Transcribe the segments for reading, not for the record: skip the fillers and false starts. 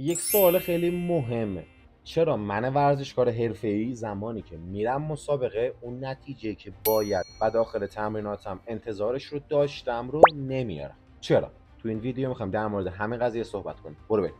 یک سوال خیلی مهمه. چرا من ورزشکار حرفه‌ای زمانی که میرم مسابقه اون نتیجه که باید و داخل تمریناتم انتظارش رو داشتم رو نمیارم؟ چرا؟ تو این ویدیو میخوایم در مورد همین قضیه صحبت کنیم. برو بریم.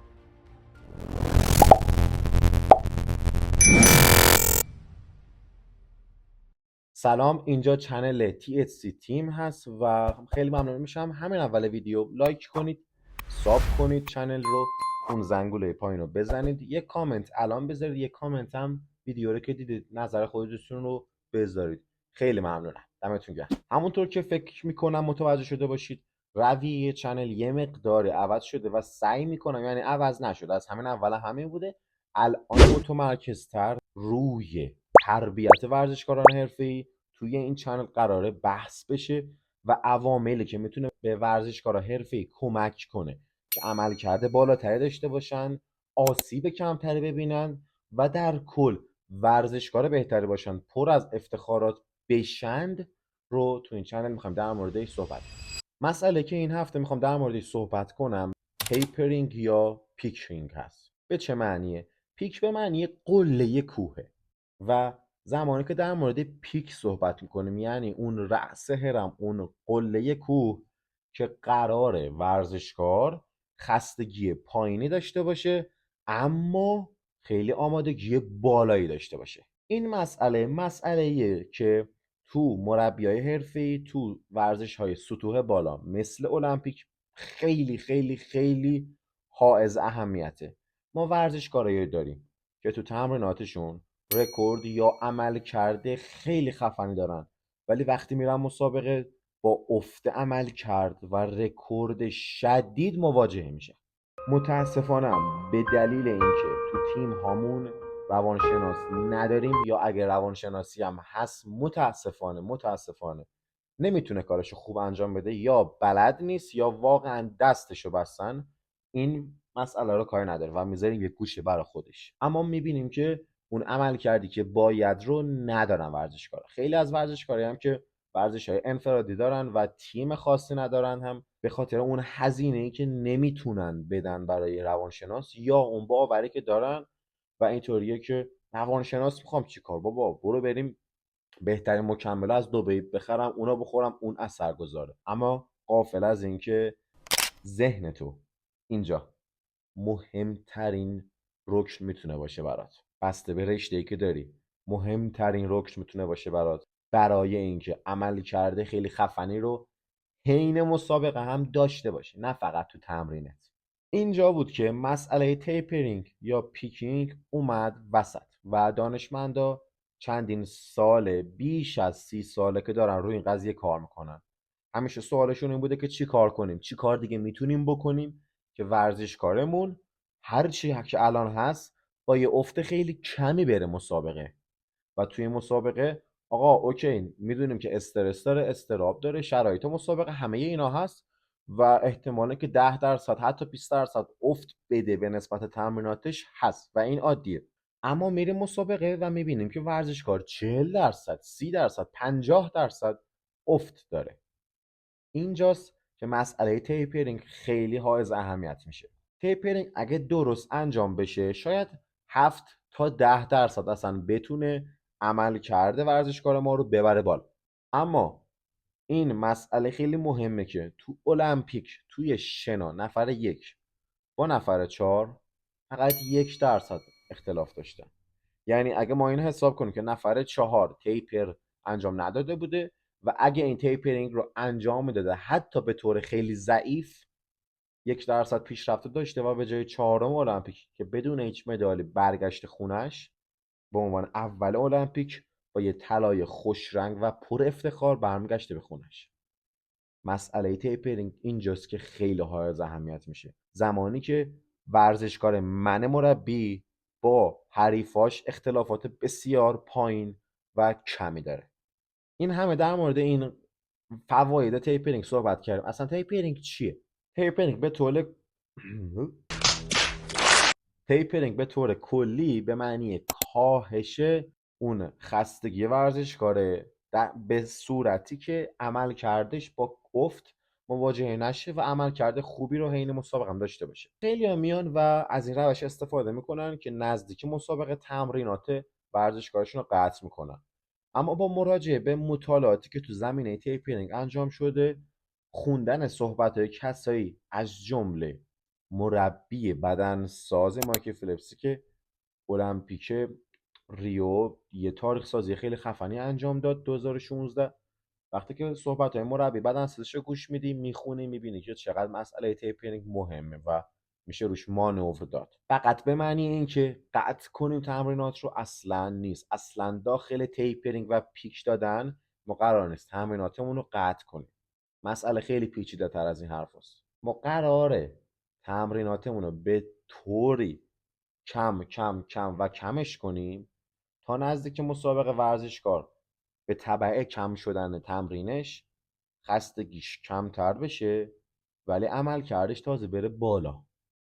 سلام، اینجا چنل THC تیم هست و خیلی ممنون میشم همین اول ویدیو لایک کنید، ساب کنید چنل رو، اون زنگوله پایین رو بزنید، یک کامنت الان بذارید، یک کامنت هم ویدیو رو که دیدید نظر خودتون رو بذارید. خیلی ممنونم، دمتون گرم. همونطور که فکر میکنم متوجه شده باشید رویه چنل یه مقدار عوض شده و سعی میکنم، یعنی عوض نشده، از همین اول همین بوده، الان متمرکزتر روی تربیت ورزشکاران حرفه‌ای توی این چنل قراره بحث بشه و عواملی که میتونه به ورزشکارا حرفه‌ای کمک کنه که عملکرد بالاتری داشته باشن، آسیب کمتری ببینن و در کل ورزشکار بهتری باشن، پر از افتخارات بشند رو تو این چنل میخوایم در موردش صحبت کنیم. مسئله که این هفته میخوام در موردش صحبت کنم تیپرینگ یا پیکینگ هست. به چه معنیه؟ پیک به معنی قله کوهه و زمانی که در مورد پیک صحبت میکنیم یعنی اون رأس هرم، اون قله کوه که قراره ورزشکار خستگی پایینی داشته باشه اما خیلی آمادگی بالایی داشته باشه. این مسئله که تو مربیای حرفه‌ای تو ورزش‌های سطوح بالا مثل المپیک خیلی خیلی خیلی حائز اهمیته. ما ورزشکارایی داریم که تو تمریناتشون رکورد یا عمل کرده خیلی خفنی دارن، ولی وقتی میرن مسابقه با افت عمل کرد و رکورد شدید مواجهه میشه. متاسفانه به دلیل اینکه تو تیم هامون روانشناس نداریم یا اگر روانشناسی هم هست متاسفانه نمیتونه کارشو خوب انجام بده، یا بلد نیست یا واقعا دستشو بستن، این مسئله رو کار نداره و میذاریم یه گوشه برای خودش. اما میبینیم که اون عمل کردی که باید رو ندارن ورزشکار. خیلی از ورزشکاری هم که ورزش‌های انفرادی دارن و تیم خاصی ندارن هم به خاطر اون هزینه‌ای که نمیتونن بدن برای روانشناس یا اون باوری که دارن و اینطوریه که روانشناس میخوام چیکار بابا، برو بریم بهترین مکمل از دبی بخرم اونا بخورم اون اثر گذاره. اما غافل از اینکه ذهن تو اینجا مهمترین رکن میتونه باشه برات، بسته به رشته‌ای که داری مهمترین رکن میتونه باشه برات برای اینکه عمل کرده خیلی خفنی رو حین مسابقه هم داشته باشی، نه فقط تو تمرینت. اینجا بود که مسئله تیپرینگ یا پیکینگ اومد وسط و دانشمندا چندین ساله، بیش از 30 ساله که دارن روی این قضیه کار میکنن. همیشه سوالشون این بوده که چی کار کنیم، چی کار دیگه میتونیم بکنیم که ورزشکارمون هر چی که الان هست با یه افت خیلی کمی بره مسابقه. و توی مسابقه آقا اوکی میدونیم که استرس داره، استراب داره، شرایط مسابقه همه اینا هست و احتماله که 10% حتی 20% افت بده به نسبت تمریناتش هست و این عادیه. اما میریم مسابقه و میبینیم که ورزشکار 40%، 30%، 50% افت داره. اینجاست که مسئله تیپرینگ خیلی حائز اهمیت میشه. تیپرینگ اگه درست انجام بشه شاید 7 تا 10% اصلا بتونه عمل کرده ورزشکار ما رو ببره بالا. اما این مسئله خیلی مهمه که تو المپیک توی شنا نفر 1 با نفر 4 فقط 1% اختلاف داشتن. یعنی اگه ما این حساب کنیم که نفر 4 تیپر انجام نداده بوده و اگه این تیپرینگ رو انجام میداده حتی به طور خیلی ضعیف 1% پیشرفته داشته و به جای 4م المپیک که بدون هیچ مدالی برگشت خونش به عنوان اول المپیک با یه طلای خوش رنگ و پر افتخار برمیگشته به خونش. مسئله تیپرینگ اینجاست که خیلی حائز اهمیت میشه. زمانی که ورزشکار من مربی با حریفاش اختلافات بسیار پایین و کمی داره. این همه در مورد این فواید تیپرینگ صحبت کردیم. اصلا تیپرینگ چیه؟ تیپرینگ به طور تیپرینگ به طور کلی به معنی کاهش اون خستگی ورزشکاره به صورتی که عمل کردش با افت مواجهه نشه و عملکرد خوبی رو حین مسابقه هم داشته باشه. خیلی‌ها میان و از این روش استفاده میکنن که نزدیک مسابقه تمرینات ورزشکارشون رو قطع میکنن. اما با مراجعه به مطالعاتی که تو زمینه تیپرینگ انجام شده، خوندن صحبت‌های کسایی از جمله مربی بدنساز مایکل فلپسی که المپیک ریو یه تاریخ سازی خیلی خفنی انجام داد 2016، وقتی که صحبت های مربی بدنسازش رو گوش میدی میخونی میبینی که چقدر مسئله تیپرینگ مهمه و میشه روش مانور داد. فقط به معنی این که قطع کنیم تمرینات رو اصلا نیست. اصلا داخل تیپرینگ و پیک دادن ما قرار نیست تمریناتمون رو قطع کنیم. مسئله خیلی پیچیده تر از این حرف هست. ما قراره تمریناتمون رو به طوری کم کم کم و کمش کنیم تا نزدیک مسابقه ورزشکار به تبع کم شدن تمرینش خستگیش کمتر بشه ولی عمل کردش تازه بره بالا.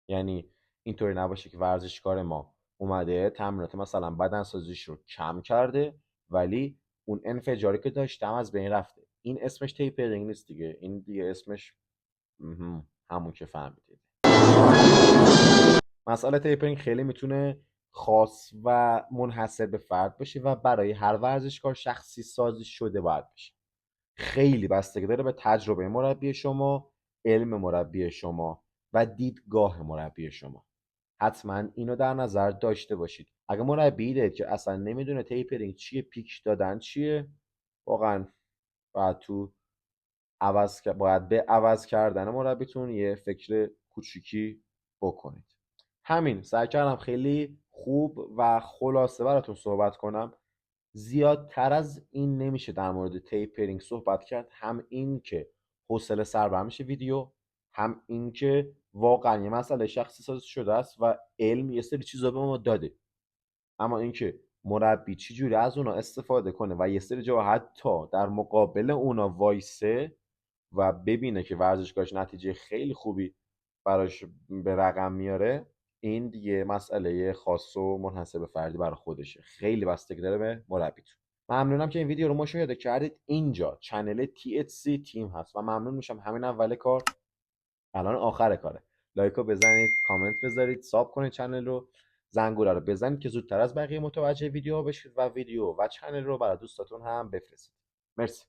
یعنی اینطوری نباشه که ورزشکار ما اومده تمرینات مثلا بدنسازیش رو کم کرده ولی اون انفجاری که داشتم از بین رفته. این اسمش تیپرینگ نیست دیگه، این دیگه اسمش همون که فهمیدید. مسئله تیپرینگ خیلی میتونه خاص و منحصر به فرد بشه و برای هر ورزشکار شخصی سازی شده باید بشه. خیلی بستگی داره به تجربه مربی شما، علم مربی شما و دیدگاه مربی شما. حتما اینو در نظر داشته باشید. اگه مربی دید که اصلا نمیدونه تیپرینگ چیه، پیک دادن چیه، واقعا باید به عوض کردن مربیتون یه فکر کوچیکی بکنید. همین، سعی کردم خیلی خوب و خلاصه براتون صحبت کنم. زیادتر از این نمیشه در مورد تیپرینگ صحبت کرد. هم این که حوصله سر بر میشه ویدیو، هم این که واقعا یه مسئله شخصی سازی شده است و علم یه سری چیزا به ما داده. اما اینکه مربی چی جوری از اونا استفاده کنه و یه سری جا حتی در مقابل اونا وایسه و ببینه که ورزشکارش نتیجه خیلی خوبی براش به رقم میاره، این دیگه مسئله خاص و منحصر به فردی برای خودشه. خیلی بستگی داره به مربیتون. ممنونم که این ویدیو رو مشاهده کردید. اینجا چنل THC تیم هست و ممنون میشم همین اول کار، الان آخر کاره، لایک رو بزنید، کامنت بذارید، ساب کنید چنل رو، زنگوله رو بزنید که زودتر از بقیه متوجه ویدیو بشید و ویدیو و چنل رو برای دوستاتون هم بفرستید. مرسی.